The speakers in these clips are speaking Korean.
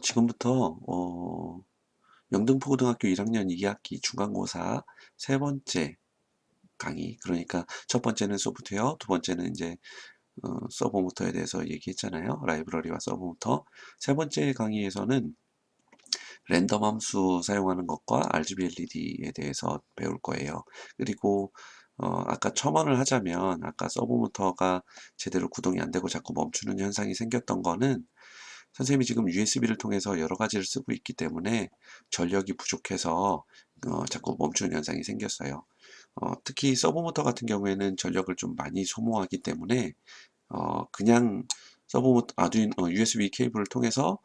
지금부터 영등포고등학교 1학년 2학기 중간고사 세 번째 강의, 그러니까 첫 번째는 소프트웨어, 두 번째는 이제 서버 모터에 대해서 얘기했잖아요. 라이브러리와 서버 모터. 세 번째 강의에서는 랜덤 함수 사용하는 것과 RGB LED에 대해서 배울 거예요. 그리고 아까 첨언을 하자면, 아까 서버 모터가 제대로 구동이 안 되고 자꾸 멈추는 현상이 생겼던 거는, 선생님이 지금 USB를 통해서 여러 가지를 쓰고 있기 때문에 전력이 부족해서 자꾸 멈추는 현상이 생겼어요. 특히 서버 모터 같은 경우에는 전력을 좀 많이 소모하기 때문에 그냥 서버 모터 USB 케이블을 통해서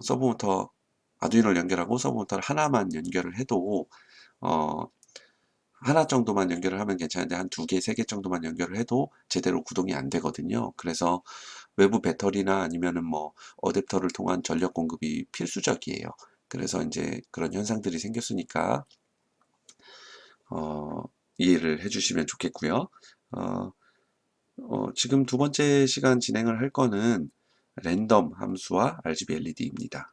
서버 모터 아두이노를 연결하고 서버 모터를 하나만 연결을 해도 어, 하나 정도만 연결을 하면 괜찮은데 한 두 개, 세 개 정도만 연결을 해도 제대로 구동이 안 되거든요. 그래서 외부 배터리나 아니면은 뭐 어댑터를 통한 전력 공급이 필수적이에요. 그래서 이제 그런 현상들이 생겼으니까 어, 이해를 해주시면 좋겠고요. 어, 지금 두 번째 시간 진행을 할 거는 랜덤 함수와 RGB LED입니다.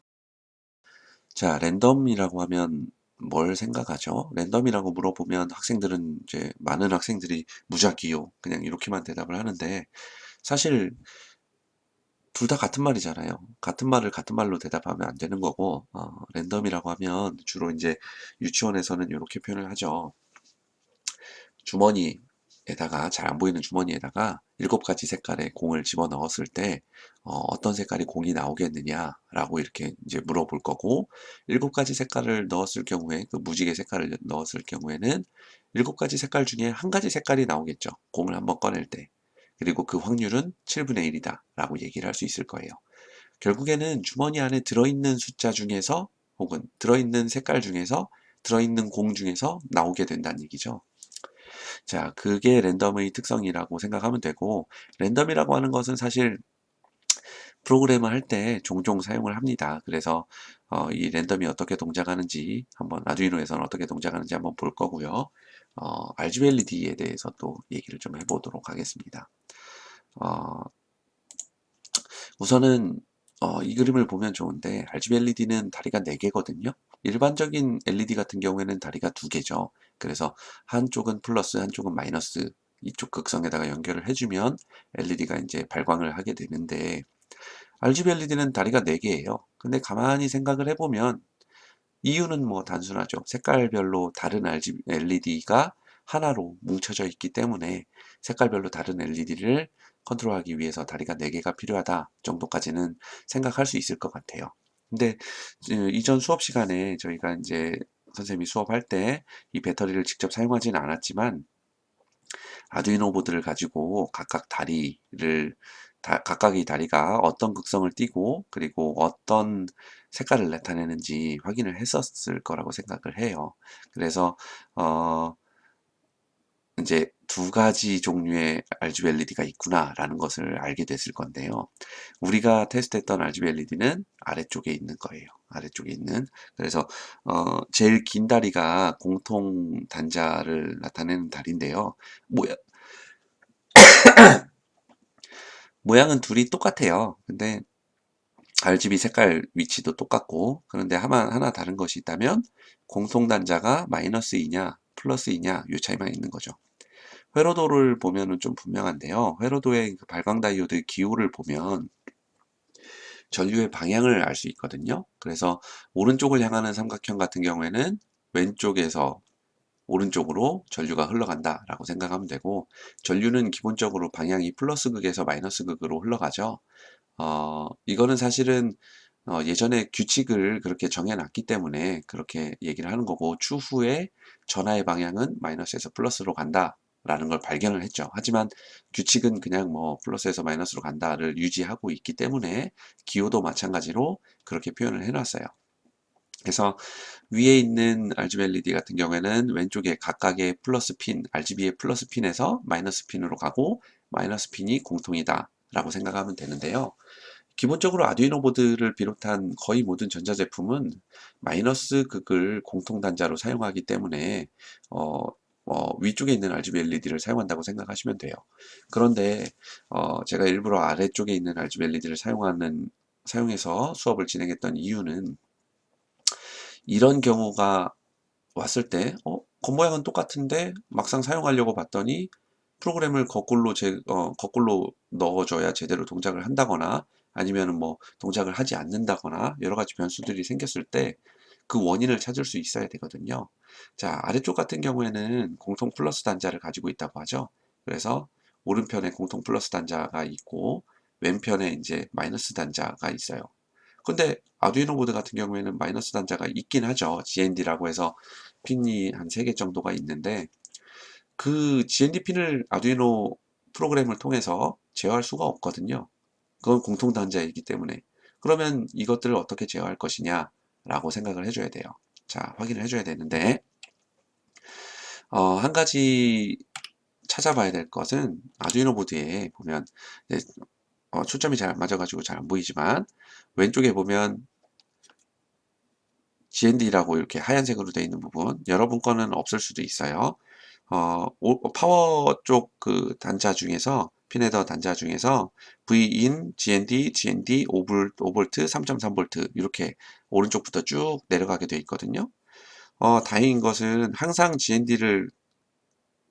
자, 랜덤이라고 하면 뭘 생각하죠? 랜덤이라고 물어보면 학생들은 이제 많은 학생들이 무작위요. 그냥 이렇게만 대답을 하는데 사실 둘 다 같은 말이잖아요. 같은 말을 같은 말로 대답하면 안 되는 거고, 랜덤이라고 하면 주로 이제 유치원에서는 이렇게 표현을 하죠. 주머니에다가, 잘 안 보이는 주머니에다가 7가지 색깔의 공을 집어 넣었을 때, 어떤 색깔이 공이 나오겠느냐라고 이렇게 이제 물어볼 거고, 7가지 색깔을 넣었을 경우에, 그 무지개 색깔을 넣었을 경우에는 7가지 색깔 중에 한 가지 색깔이 나오겠죠. 공을 한번 꺼낼 때. 그리고 그 확률은 7분의 1이다 라고 얘기를 할 수 있을 거예요. 결국에는 주머니 안에 들어있는 숫자 중에서 혹은 들어있는 색깔 중에서 들어있는 공 중에서 나오게 된다는 얘기죠. 자, 그게 랜덤의 특성이라고 생각하면 되고, 랜덤이라고 하는 것은 사실 프로그램을 할 때 종종 사용을 합니다. 그래서 이 랜덤이 어떻게 동작하는지 한번 아두이노에서는 어떻게 동작하는지 한번 볼 거고요. RGB LED에 대해서 또 얘기를 좀 해보도록 하겠습니다. 어, 우선은 이 그림을 보면 좋은데 RGB LED는 다리가 4개거든요. 일반적인 LED 같은 경우에는 다리가 2개죠. 그래서 한쪽은 플러스, 한쪽은 마이너스 이쪽 극성에다가 연결을 해주면 LED가 이제 발광을 하게 되는데 RGB LED는 다리가 4개예요. 근데 가만히 생각을 해보면 이유는 뭐 단순하죠. 색깔별로 다른 RGB LED가 하나로 뭉쳐져 있기 때문에 색깔별로 다른 LED를 컨트롤하기 위해서 다리가 4개가 필요하다 정도까지는 생각할 수 있을 것 같아요. 근데 이전 수업 시간에 저희가 이제 선생님이 수업할 때 이 배터리를 직접 사용하지는 않았지만 아두이노 보드를 가지고 각각의 다리가 어떤 극성을 띠고 그리고 어떤 색깔을 나타내는지 확인을 했었을 거라고 생각을 해요. 그래서 어 이제 두 가지 종류의 RGB LED가 있구나라는 것을 알게 됐을 건데요. 우리가 테스트했던 RGB LED는 아래쪽에 있는 거예요. 아래쪽에 있는. 그래서 제일 긴 다리가 공통 단자를 나타내는 다리인데요. 모양은 둘이 똑같아요. 근데 RGB 색깔 위치도 똑같고, 그런데 하나 다른 것이 있다면 공통 단자가 마이너스이냐 플러스이냐 이 차이만 있는 거죠. 회로도를 보면은 좀 분명한데요. 회로도의 그 발광 다이오드 기호를 보면 전류의 방향을 알 수 있거든요. 그래서 오른쪽을 향하는 삼각형 같은 경우에는 왼쪽에서 오른쪽으로 전류가 흘러간다라고 생각하면 되고, 전류는 기본적으로 방향이 플러스 극에서 마이너스 극으로 흘러가죠. 이거는 사실은 예전에 규칙을 그렇게 정해놨기 때문에 그렇게 얘기를 하는 거고, 추후에 전하의 방향은 마이너스에서 플러스로 간다 라는 걸 발견을 했죠. 하지만 규칙은 그냥 뭐 플러스에서 마이너스로 간다를 유지하고 있기 때문에 기호도 마찬가지로 그렇게 표현을 해놨어요. 그래서 위에 있는 RGB LED 같은 경우에는 왼쪽에 각각의 플러스 핀, RGB의 플러스 핀에서 마이너스 핀으로 가고 마이너스 핀이 공통이다 라고 생각하면 되는데요. 기본적으로 아두이노 보드를 비롯한 거의 모든 전자제품은 마이너스 극을 공통 단자로 사용하기 때문에 위쪽에 있는 RGB LED를 사용한다고 생각하시면 돼요. 그런데 제가 일부러 아래쪽에 있는 RGB LED를 사용해서 수업을 진행했던 이유는 이런 경우가 왔을 때 겉모양은 똑같은데 막상 사용하려고 봤더니 프로그램을 거꾸로 넣어줘야 제대로 동작을 한다거나 아니면은 뭐 동작을 하지 않는다거나 여러 가지 변수들이 생겼을 때 그 원인을 찾을 수 있어야 되거든요. 자, 아래쪽 같은 경우에는 공통 플러스 단자를 가지고 있다고 하죠. 그래서 오른편에 공통 플러스 단자가 있고 왼편에 이제 마이너스 단자가 있어요. 근데 아두이노 보드 같은 경우에는 마이너스 단자가 있긴 하죠. GND라고 해서 핀이 한 3개 정도가 있는데 그 GND 핀을 아두이노 프로그램을 통해서 제어할 수가 없거든요. 그건 공통 단자이기 때문에. 그러면 이것들을 어떻게 제어할 것이냐 라고 생각을 해줘야 돼요. 자, 확인을 해줘야 되는데 한 가지 찾아봐야 될 것은 아두이노 보드에 보면 초점이 잘 안 맞아가지고 잘 안 보이지만 왼쪽에 보면 GND라고 이렇게 하얀색으로 되어 있는 부분 여러분 거는 없을 수도 있어요. 파워 쪽 그 단자 중에서 핀헤더 단자 중에서 Vin, GND, GND 5V, 3.3V 이렇게 오른쪽부터 쭉 내려가게 되어 있거든요. 다행인 것은 항상 GND를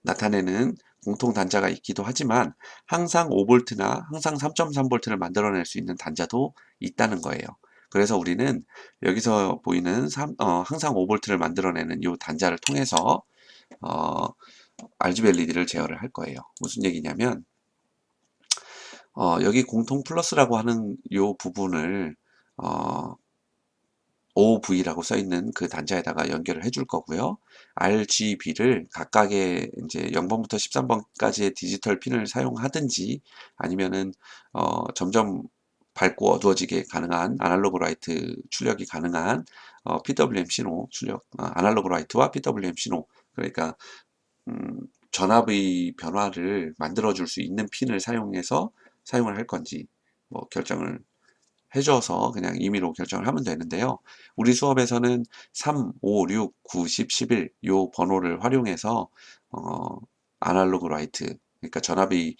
나타내는 공통 단자가 있기도 하지만 항상 5V나 항상 3.3V를 만들어낼 수 있는 단자도 있다는 거예요. 그래서 우리는 여기서 보이는 항상 5V를 만들어내는 이 단자를 통해서 RGB LED를 제어를 할 거예요. 무슨 얘기냐면 여기 공통 플러스라고 하는 이 부분을 OV라고 써 있는 그 단자에다가 연결을 해줄 거고요. RGB를 각각의 이제 0번부터 13번까지의 디지털 핀을 사용하든지 아니면은 점점 밝고 어두워지게 가능한 아날로그 라이트 출력이 가능한 PWM 신호 출력, 아날로그 라이트와 PWM 신호 그러니까 전압의 변화를 만들어 줄 수 있는 핀을 사용해서 사용을 할 건지 뭐 결정을 해줘서 그냥 임의로 결정을 하면 되는데요. 우리 수업에서는 3, 5, 6, 9, 10, 11 요 번호를 활용해서 아날로그 라이트 그러니까 전압의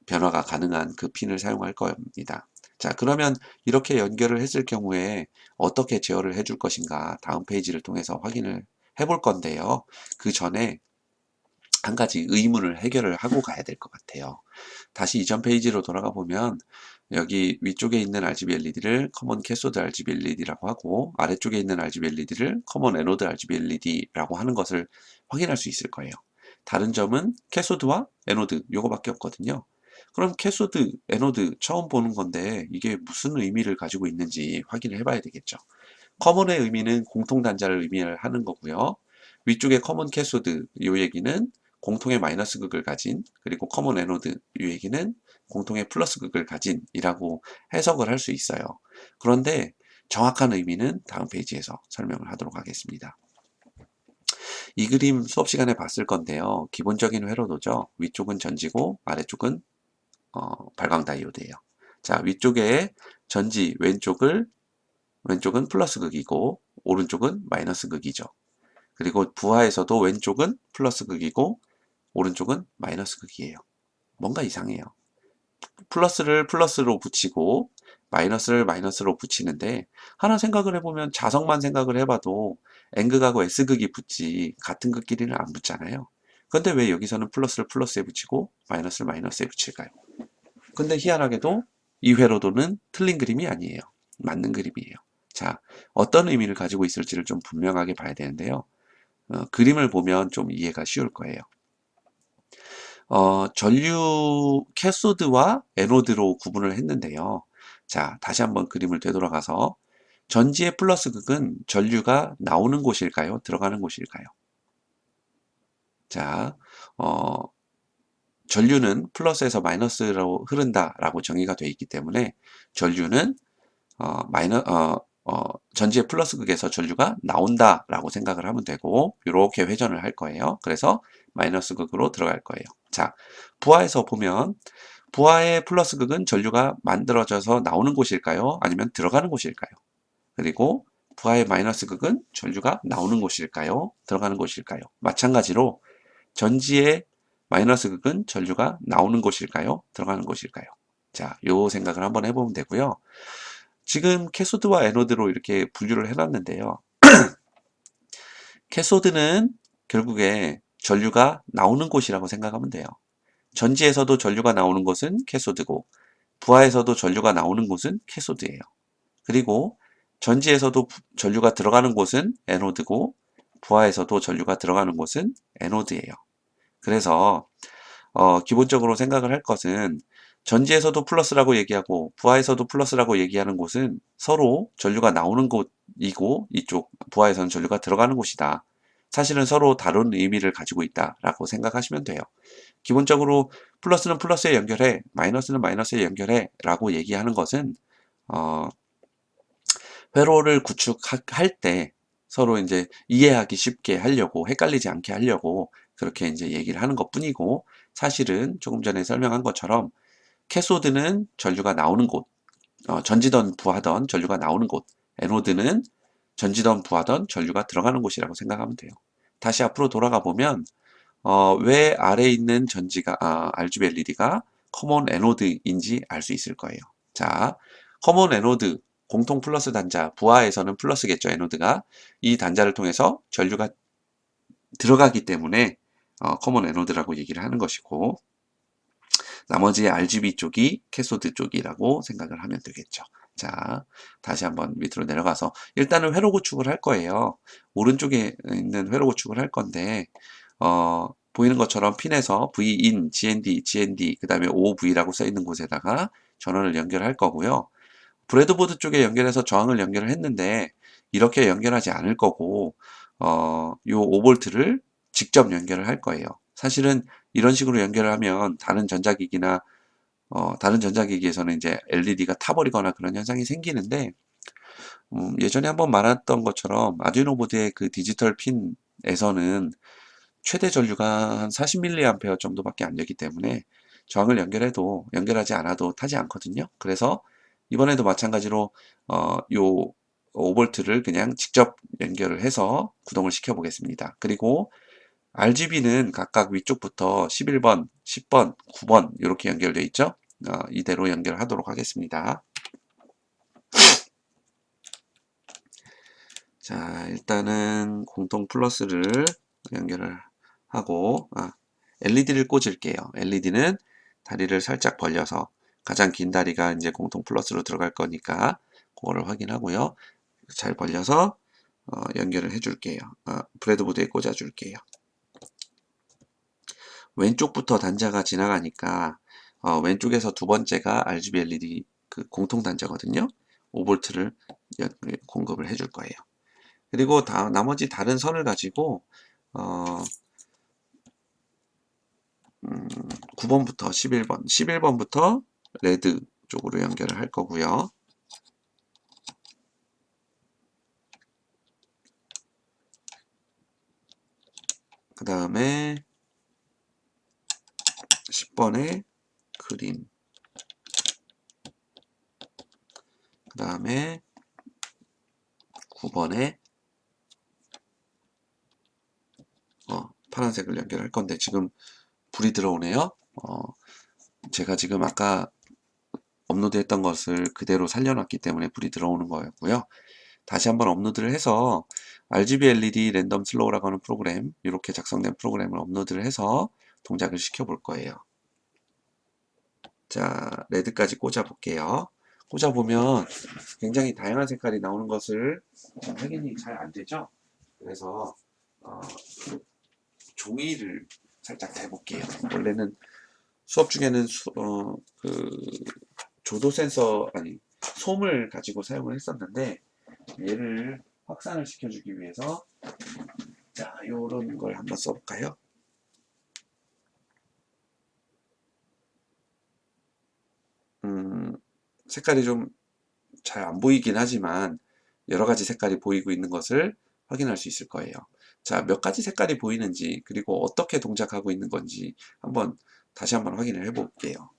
변화가 가능한 그 핀을 사용할 겁니다. 자, 그러면 이렇게 연결을 했을 경우에 어떻게 제어를 해줄 것인가 다음 페이지를 통해서 확인을 해볼 건데요. 그 전에 한 가지 의문을 해결을 하고 가야 될 것 같아요. 다시 이전 페이지로 돌아가 보면 여기 위쪽에 있는 RGB LED를 커먼 캐소드 RGB LED라고 하고 아래쪽에 있는 RGB LED를 커먼 에노드 RGB LED라고 하는 것을 확인할 수 있을 거예요. 다른 점은 캐소드와 에노드 요거밖에 없거든요. 그럼 캐소드, 에노드 처음 보는 건데 이게 무슨 의미를 가지고 있는지 확인을 해봐야 되겠죠. 커먼의 의미는 공통 단자를 의미하는 거고요. 위쪽에 커먼 캐소드 요 얘기는 공통의 마이너스 극을 가진 그리고 커먼 에노드 이 얘기는 공통의 플러스 극을 가진 이라고 해석을 할 수 있어요. 그런데 정확한 의미는 다음 페이지에서 설명을 하도록 하겠습니다. 이 그림 수업 시간에 봤을 건데요. 기본적인 회로도죠. 위쪽은 전지고 아래쪽은 발광 다이오드예요. 자, 위쪽에 전지 왼쪽은 플러스 극이고 오른쪽은 마이너스 극이죠. 그리고 부하에서도 왼쪽은 플러스 극이고 오른쪽은 마이너스 극이에요. 뭔가 이상해요. 플러스를 플러스로 붙이고 마이너스를 마이너스로 붙이는데 하나 생각을 해보면 자석만 생각을 해봐도 N극하고 S극이 붙지 같은 극끼리는 안 붙잖아요. 근데 왜 여기서는 플러스를 플러스에 붙이고 마이너스를 마이너스에 붙일까요? 근데 희한하게도 이 회로도는 틀린 그림이 아니에요. 맞는 그림이에요. 자, 어떤 의미를 가지고 있을지를 좀 분명하게 봐야 되는데요. 그림을 보면 좀 이해가 쉬울 거예요. 전류 캐소드와 에노드로 구분을 했는데요. 자, 다시 한번 그림을 되돌아가서 전지의 플러스 극은 전류가 나오는 곳일까요? 들어가는 곳일까요? 자, 전류는 플러스에서 마이너스로 흐른다라고 정의가 되어 있기 때문에 전류는 전지의 플러스 극에서 전류가 나온다라고 생각을 하면 되고 이렇게 회전을 할 거예요. 그래서 마이너스 극으로 들어갈 거예요. 자, 부하에서 보면 부하의 플러스 극은 전류가 만들어져서 나오는 곳일까요? 아니면 들어가는 곳일까요? 그리고 부하의 마이너스 극은 전류가 나오는 곳일까요? 들어가는 곳일까요? 마찬가지로 전지의 마이너스 극은 전류가 나오는 곳일까요? 들어가는 곳일까요? 자, 요 생각을 한번 해보면 되고요. 지금 캐소드와 에노드로 이렇게 분류를 해놨는데요. 캐소드는 결국에 전류가 나오는 곳이라고 생각하면 돼요. 전지에서도 전류가 나오는 곳은 캐소드고, 부하에서도 전류가 나오는 곳은 캐소드예요. 그리고 전지에서도 전류가 들어가는 곳은 에노드고, 부하에서도 전류가 들어가는 곳은 에노드예요. 그래서 기본적으로 생각을 할 것은 전지에서도 플러스라고 얘기하고 부하에서도 플러스라고 얘기하는 곳은 서로 전류가 나오는 곳이고, 이쪽 부하에서는 전류가 들어가는 곳이다. 사실은 서로 다른 의미를 가지고 있다라고 생각하시면 돼요. 기본적으로 플러스는 플러스에 연결해, 마이너스는 마이너스에 연결해 라고 얘기하는 것은 어, 회로를 구축할 때 서로 이제 이해하기 쉽게 하려고, 헷갈리지 않게 하려고 그렇게 이제 얘기를 하는 것 뿐이고, 사실은 조금 전에 설명한 것처럼 캐소드는 전류가 나오는 곳, 전지던 부하던 전류가 나오는 곳, 에노드는 전지던 부하던 전류가 들어가는 곳이라고 생각하면 돼요. 다시 앞으로 돌아가 보면 왜 아래에 있는 RGB LED가 커먼 에노드인지 알 수 있을 거예요. 자, 커먼 에노드, 공통 플러스 단자, 부하에서는 플러스겠죠, 에노드가. 이 단자를 통해서 전류가 들어가기 때문에 커먼 에노드라고 얘기를 하는 것이고, 나머지 RGB 쪽이 캐소드 쪽이라고 생각을 하면 되겠죠. 자, 다시 한번 밑으로 내려가서 일단은 회로 구축을 할 거예요. 오른쪽에 있는 회로 구축을 할 건데 보이는 것처럼 핀에서 VIN, GND, GND, 그 다음에 OV라고 써 있는 곳에다가 전원을 연결할 거고요. 브레드보드 쪽에 연결해서 저항을 연결을 했는데 이렇게 연결하지 않을 거고 요 5V를 직접 연결을 할 거예요. 사실은 이런 식으로 연결을 하면 다른 전자기기에서는 이제 LED가 타버리거나 그런 현상이 생기는데 예전에 한번 말했던 것처럼 아두이노 보드의 그 디지털 핀에서는 최대 전류가 한 40mA 정도밖에 안 되기 때문에 저항을 연결하지 않아도 타지 않거든요. 그래서 이번에도 마찬가지로 요 5V를 그냥 직접 연결을 해서 구동을 시켜 보겠습니다. 그리고 RGB는 각각 위쪽부터 11번, 10번, 9번 이렇게 연결되어 있죠. 이대로 연결하도록 하겠습니다. 자, 일단은 공통 플러스를 연결을 하고 LED를 꽂을게요. LED는 다리를 살짝 벌려서 가장 긴 다리가 이제 공통 플러스로 들어갈 거니까 그거를 확인하고요. 잘 벌려서 연결을 해줄게요. 브레드보드에 꽂아줄게요. 왼쪽부터 단자가 지나가니까 왼쪽에서 두 번째가 RGB LED 그 공통 단자거든요. 5V를 공급을 해줄 거예요. 그리고 나머지 다른 선을 가지고 9번부터 11번, 11번부터 레드 쪽으로 연결을 할 거고요. 그 다음에 10번에 그린, 그 다음에 9번에 파란색을 연결할 건데 지금 불이 들어오네요. 제가 지금 아까 업로드했던 것을 그대로 살려놨기 때문에 불이 들어오는 거였고요. 다시 한번 업로드를 해서 RGB LED 랜덤 슬로우라고 하는 프로그램, 이렇게 작성된 프로그램을 업로드를 해서 동작을 시켜 볼 거예요. 자, 레드까지 꽂아 볼게요. 꽂아 보면 굉장히 다양한 색깔이 나오는 것을 확인이 잘 안 되죠. 그래서 종이를 살짝 대볼게요. 원래는 수업 중에는 조도 센서 솜을 가지고 사용을 했었는데 얘를 확산을 시켜주기 위해서 자, 요런 걸 한번 써볼까요? 색깔이 좀 잘 안 보이긴 하지만 여러 가지 색깔이 보이고 있는 것을 확인할 수 있을 거예요. 자, 몇 가지 색깔이 보이는지 그리고 어떻게 동작하고 있는 건지 다시 한번 확인을 해 볼게요.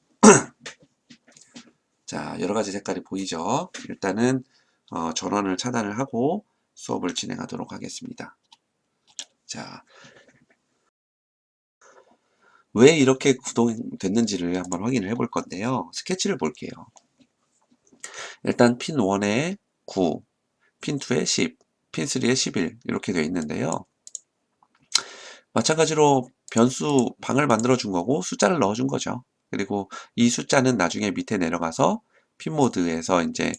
자, 여러 가지 색깔이 보이죠? 일단은 전원을 차단을 하고 수업을 진행하도록 하겠습니다. 자, 왜 이렇게 구동됐는지를 한번 확인을 해 볼 건데요. 스케치를 볼게요. 일단 핀 1에 9, 핀 2에 10, 핀 3에 11 이렇게 되어 있는데요. 마찬가지로 변수 방을 만들어 준 거고 숫자를 넣어 준 거죠. 그리고 이 숫자는 나중에 밑에 내려가서 핀 모드에서 이제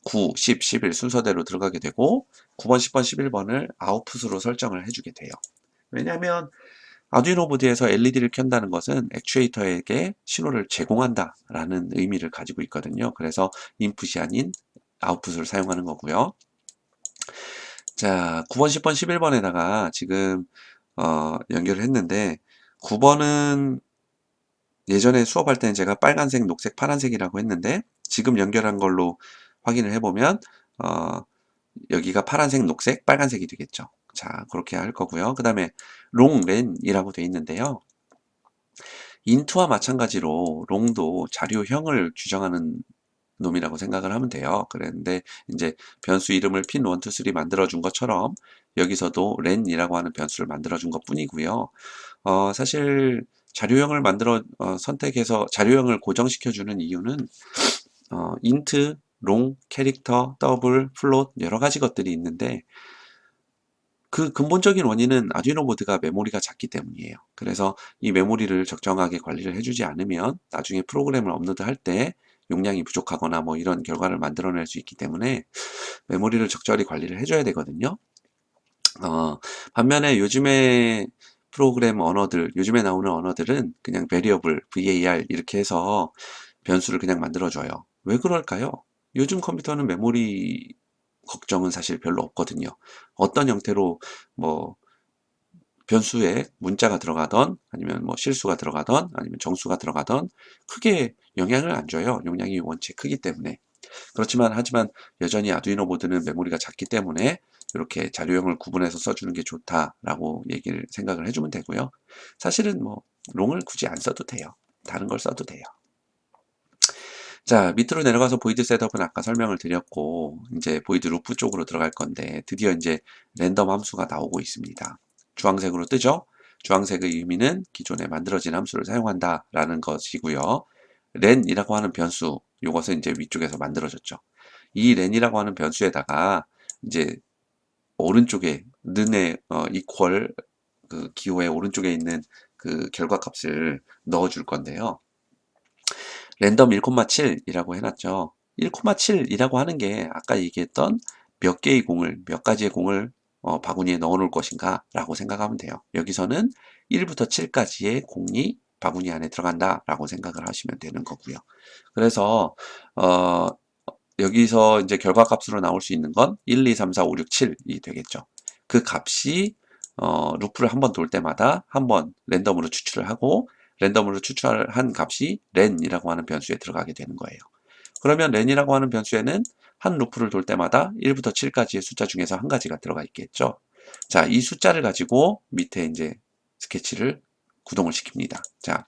9, 10, 11 순서대로 들어가게 되고 9번, 10번, 11번을 아웃풋으로 설정을 해주게 돼요. 왜냐하면 아두이노 보드에서 LED를 켠다는 것은 액추에이터에게 신호를 제공한다 라는 의미를 가지고 있거든요. 그래서 인풋이 아닌 아웃풋을 사용하는 거고요. 자, 9번, 10번, 11번에다가 지금 연결을 했는데 9번은 예전에 수업할 때는 제가 빨간색, 녹색, 파란색이라고 했는데 지금 연결한 걸로 확인을 해보면 여기가 파란색, 녹색, 빨간색이 되겠죠. 자, 그렇게 할 거고요. 그 다음에 롱렌이라고 되어 있는데요. 인트와 마찬가지로 롱도 자료형을 규정하는 놈이라고 생각을 하면 돼요. 그런데 이제 변수 이름을 핀 1, 2, 3 만들어준 것처럼 여기서도 렌이라고 하는 변수를 만들어준 것 뿐이고요. 사실 자료형을 선택해서 자료형을 고정시켜주는 이유는 인트, 롱, 캐릭터, 더블, 플롯 여러 가지 것들이 있는데 그 근본적인 원인은 아두이노 보드가 메모리가 작기 때문이에요. 그래서 이 메모리를 적정하게 관리를 해주지 않으면 나중에 프로그램을 업로드할 때 용량이 부족하거나 뭐 이런 결과를 만들어낼 수 있기 때문에 메모리를 적절히 관리를 해줘야 되거든요. 반면에 요즘에 프로그램 언어들, 요즘에 나오는 언어들은 그냥 variable, var 이렇게 해서 변수를 그냥 만들어줘요. 왜 그럴까요? 요즘 컴퓨터는 메모리 걱정은 사실 별로 없거든요. 어떤 형태로 뭐 변수에 문자가 들어가던 아니면 뭐 실수가 들어가던 아니면 정수가 들어가던 크게 영향을 안 줘요. 용량이 원체 크기 때문에. 그렇지만 하지만 여전히 아두이노 보드는 메모리가 작기 때문에 이렇게 자료형을 구분해서 써주는 게 좋다라고 생각을 해주면 되고요. 사실은 뭐 롱을 굳이 안 써도 돼요. 다른 걸 써도 돼요. 자, 밑으로 내려가서 보이드 셋업은 아까 설명을 드렸고 이제 보이드 루프 쪽으로 들어갈 건데 드디어 이제 랜덤 함수가 나오고 있습니다. 주황색으로 뜨죠? 주황색의 의미는 기존에 만들어진 함수를 사용한다 라는 것이고요. 렌이라고 하는 변수, 이것은 이제 위쪽에서 만들어졌죠. 이 렌이라고 하는 변수에다가 이제 오른쪽에 는의 이퀄 그 기호의 오른쪽에 있는 그 결과값을 넣어줄 건데요. 랜덤 1,7이라고 해놨죠. 1,7이라고 하는 게 아까 얘기했던 몇 개의 공을, 몇 가지의 공을 바구니에 넣어 놓을 것인가 라고 생각하면 돼요. 여기서는 1부터 7까지의 공이 바구니 안에 들어간다 라고 생각을 하시면 되는 거고요. 그래서 여기서 이제 결과값으로 나올 수 있는 건 1, 2, 3, 4, 5, 6, 7이 되겠죠. 그 값이 루프를 한 번 돌 때마다 한 번 랜덤으로 추출을 하고 랜덤으로 추출한 값이 렌이라고 하는 변수에 들어가게 되는 거예요. 그러면 렌이라고 하는 변수에는 한 루프를 돌 때마다 1부터 7까지의 숫자 중에서 한 가지가 들어가 있겠죠. 자, 이 숫자를 가지고 밑에 이제 스케치를 구동을 시킵니다. 자,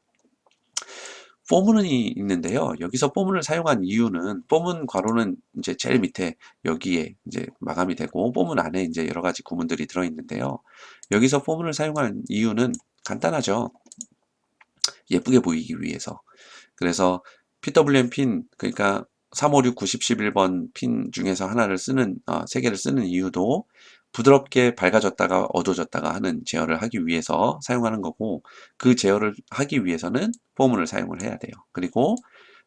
포문이 있는데요. 여기서 포문을 사용한 이유는 포문 괄호는 이제 제일 밑에 여기에 이제 마감이 되고 포문 안에 이제 여러 가지 구문들이 들어 있는데요. 여기서 포문을 사용한 이유는 간단하죠. 예쁘게 보이기 위해서. 그래서 PWM 핀, 그러니까 3, 5, 6, 90, 11번 핀 중에서 하나를 쓰는, 세 개를 쓰는 이유도 부드럽게 밝아졌다가 어두워졌다가 하는 제어를 하기 위해서 사용하는 거고, 그 제어를 하기 위해서는 포문을 사용을 해야 돼요. 그리고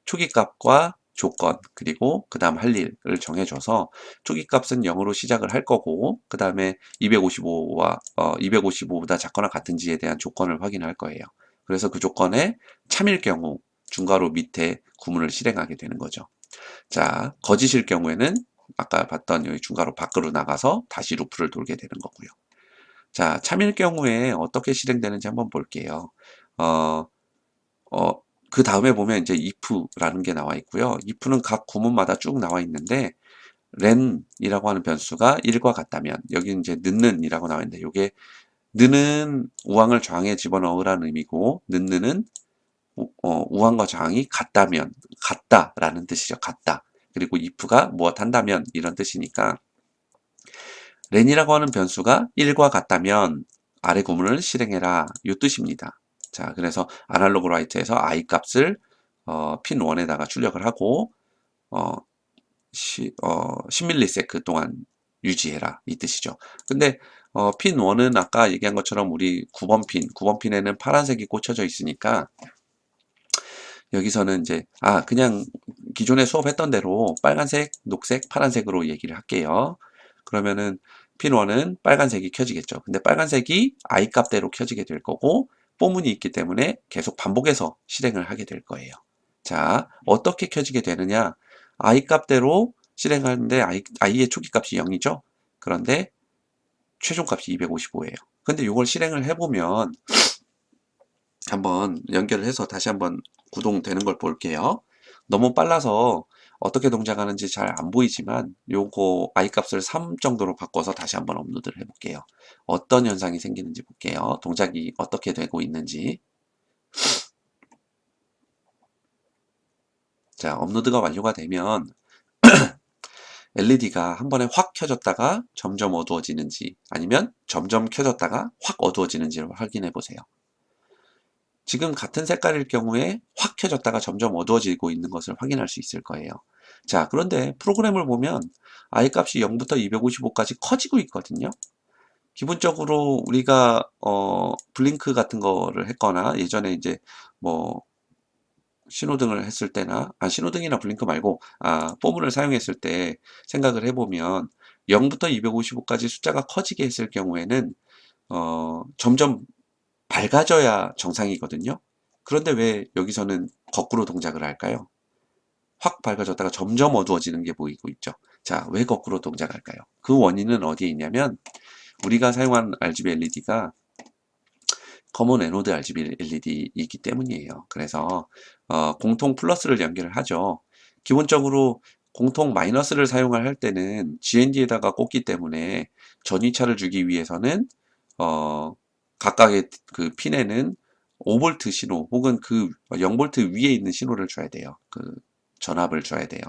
초기값과 조건, 그리고 그 다음 할 일을 정해줘서 초기값은 0으로 시작을 할 거고, 그 다음에 255와 255보다 작거나 같은지에 대한 조건을 확인할 거예요. 그래서 그 조건에 참일 경우 중괄호 밑에 구문을 실행하게 되는 거죠. 자, 거짓일 경우에는 아까 봤던 여기 중괄호 밖으로 나가서 다시 루프를 돌게 되는 거고요. 자, 참일 경우에 어떻게 실행되는지 한번 볼게요. 어, 그 다음에 보면 이제 if라는 게 나와 있고요. if는 각 구문마다 쭉 나와 있는데 len이라고 하는 변수가 1과 같다면 여기 이제 는이라고 나와 있는데 이게 는은 우항을 좌항에 집어넣으라는 의미고 는은 우항과 좌항이 같다면 같다라는 뜻이죠. 같다. 그리고 if가 무엇 한다면 이런 뜻이니까 렌이라고 하는 변수가 1과 같다면 아래 구문을 실행해라 이 뜻입니다. 자, 그래서 아날로그 라이트에서 i 값을 핀 1에다가 출력을 하고 어, 10ms 동안 유지해라 이 뜻이죠. 근데 핀 1은 아까 얘기한 것처럼 우리 9번 핀에는 파란색이 꽂혀져 있으니까 여기서는 이제 그냥 기존에 수업했던 대로 빨간색, 녹색, 파란색으로 얘기를 할게요. 그러면은 핀 1은 빨간색이 켜지겠죠. 근데 빨간색이 I 값대로 켜지게 될 거고 뽀문이 있기 때문에 계속 반복해서 실행을 하게 될 거예요. 자, 어떻게 켜지게 되느냐? I 값대로 실행하는데 I의 초기값이 0이죠. 그런데 최종값이 255예요. 근데 이걸 실행을 해보면 한번 연결을 해서 다시 한번 구동되는 걸 볼게요. 너무 빨라서 어떻게 동작하는지 잘 안 보이지만 요거 I 값을 3 정도로 바꿔서 다시 한번 업로드를 해볼게요. 어떤 현상이 생기는지 볼게요. 동작이 어떻게 되고 있는지. 자, 업로드가 완료가 되면 LED가 한 번에 확 켜졌다가 점점 어두워지는지 아니면 점점 켜졌다가 확 어두워지는지를 확인해 보세요. 지금 같은 색깔일 경우에 확 켜졌다가 점점 어두워지고 있는 것을 확인할 수 있을 거예요. 자, 그런데 프로그램을 보면 I 값이 0부터 255까지 커지고 있거든요. 기본적으로 우리가 블링크 같은 거를 했거나 예전에 이제 뭐 신호등을 했을 때나 신호등이나 블링크 말고 포문을 사용했을 때 생각을 해보면 0부터 255까지 숫자가 커지게 했을 경우에는 점점 밝아져야 정상이거든요. 그런데 왜 여기서는 거꾸로 동작을 할까요? 확 밝아졌다가 점점 어두워지는 게 보이고 있죠. 자, 왜 거꾸로 동작할까요? 그 원인은 어디에 있냐면 우리가 사용한 RGB LED가 커먼 에노드 RGB LED이기 때문이에요. 그래서 공통 플러스를 연결을 하죠. 기본적으로 공통 마이너스를 사용을 할 때는 GND에다가 꽂기 때문에 전위차를 주기 위해서는 각각의 그 핀에는 5V 신호 혹은 그 0V 위에 있는 신호를 줘야 돼요. 그 전압을 줘야 돼요.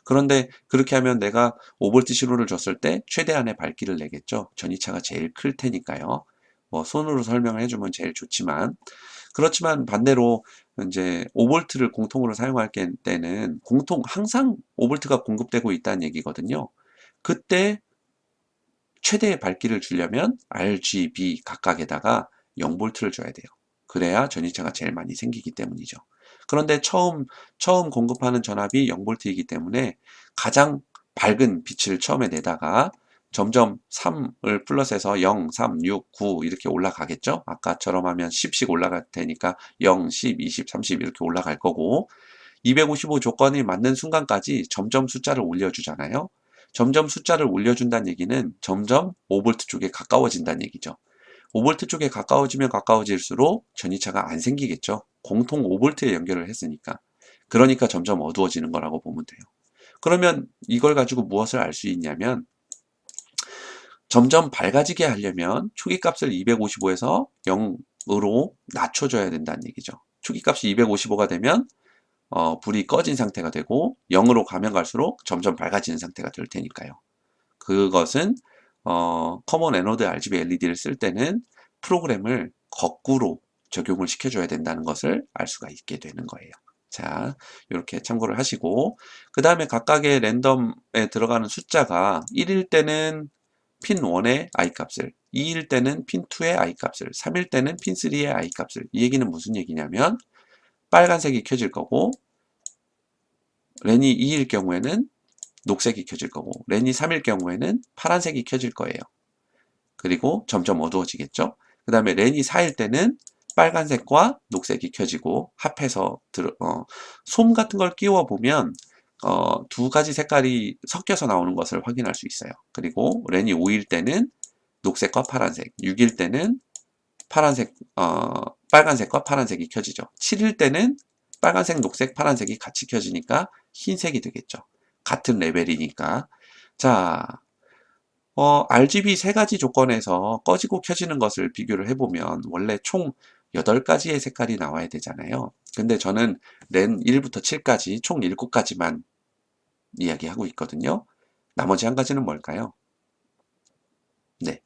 그런데 그렇게 하면 내가 5V 신호를 줬을 때 최대한의 밝기를 내겠죠. 전위차가 제일 클 테니까요. 뭐 손으로 설명을 해주면 제일 좋지만 그렇지만 반대로 이제 5V를 공통으로 사용할 때는 항상 5V가 공급되고 있다는 얘기거든요. 그때 최대의 밝기를 주려면 RGB 각각에다가 0V를 줘야 돼요. 그래야 전위차가 제일 많이 생기기 때문이죠. 그런데 처음 공급하는 전압이 0V이기 때문에 가장 밝은 빛을 처음에 내다가 점점 3을 플러스해서 0, 3, 6, 9 이렇게 올라가겠죠? 아까처럼 하면 10씩 올라갈 테니까 0, 10, 20, 30 이렇게 올라갈 거고 255 조건이 맞는 순간까지 점점 숫자를 올려주잖아요. 점점 숫자를 올려준다는 얘기는 점점 5V 쪽에 가까워진다는 얘기죠. 5V 쪽에 가까워지면 가까워질수록 전이차가 안 생기겠죠. 공통 5V에 연결을 했으니까. 그러니까 점점 어두워지는 거라고 보면 돼요. 그러면 이걸 가지고 무엇을 알 수 있냐면 점점 밝아지게 하려면 초기값을 255에서 0으로 낮춰줘야 된다는 얘기죠. 초기값이 255가 되면 불이 꺼진 상태가 되고 0으로 가면 갈수록 점점 밝아지는 상태가 될 테니까요. 그것은 커먼 에노드 RGB LED를 쓸 때는 프로그램을 거꾸로 적용을 시켜줘야 된다는 것을 알 수가 있게 되는 거예요. 자, 이렇게 참고를 하시고 그 다음에 각각의 랜덤에 들어가는 숫자가 1일 때는 핀 1의 I 값을 2일 때는 핀 2의 I 값을 3일 때는 핀 3의 I 값을 이 얘기는 무슨 얘기냐면 빨간색이 켜질 거고 랜이 2일 경우에는 녹색이 켜질 거고 랜이 3일 경우에는 파란색이 켜질 거예요. 그리고 점점 어두워지겠죠. 그 다음에 랜이 4일 때는 빨간색과 녹색이 켜지고 합해서 솜 같은 걸 끼워 보면 두 가지 색깔이 섞여서 나오는 것을 확인할 수 있어요. 그리고 랜이 5일 때는 녹색과 파란색, 6일 때는 빨간색과 파란색이 켜지죠. 7일 때는 빨간색, 녹색, 파란색이 같이 켜지니까 흰색이 되겠죠. 같은 레벨이니까. 자, RGB 세 가지 조건에서 꺼지고 켜지는 것을 비교를 해보면 원래 총 8가지의 색깔이 나와야 되잖아요. 근데 저는 랜 1부터 7까지 총 7가지만 이야기하고 있거든요. 나머지 한 가지는 뭘까요? 네.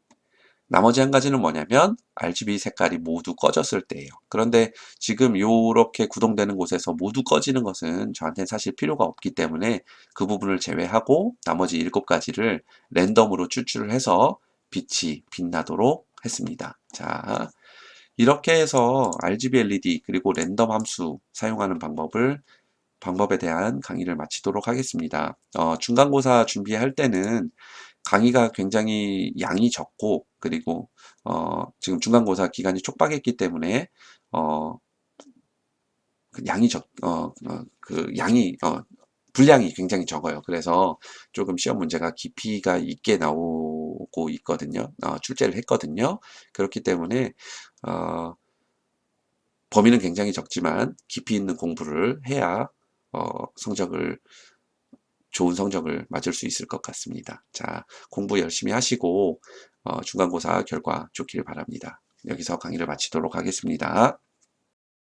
나머지 한 가지는 뭐냐면 RGB 색깔이 모두 꺼졌을 때예요. 그런데 지금 요렇게 구동되는 곳에서 모두 꺼지는 것은 저한테는 사실 필요가 없기 때문에 그 부분을 제외하고 나머지 7가지를 랜덤으로 추출을 해서 빛이 빛나도록 했습니다. 자, 이렇게 해서 RGB LED 그리고 랜덤 함수 사용하는 방법에 대한 강의를 마치도록 하겠습니다. 중간고사 준비할 때는 강의가 굉장히 양이 적고, 그리고 지금 중간고사 기간이 촉박했기 때문에 어, 그 양이 분량이 굉장히 적어요. 그래서 조금 시험 문제가 깊이가 있게 나오고 있거든요. 출제를 했거든요. 그렇기 때문에 어, 범위는 굉장히 적지만 깊이 있는 공부를 해야 성적을 좋은 성적을 맞을 수 있을 것 같습니다. 자, 공부 열심히 하시고 중간고사 결과 좋기를 바랍니다. 여기서 강의를 마치도록 하겠습니다.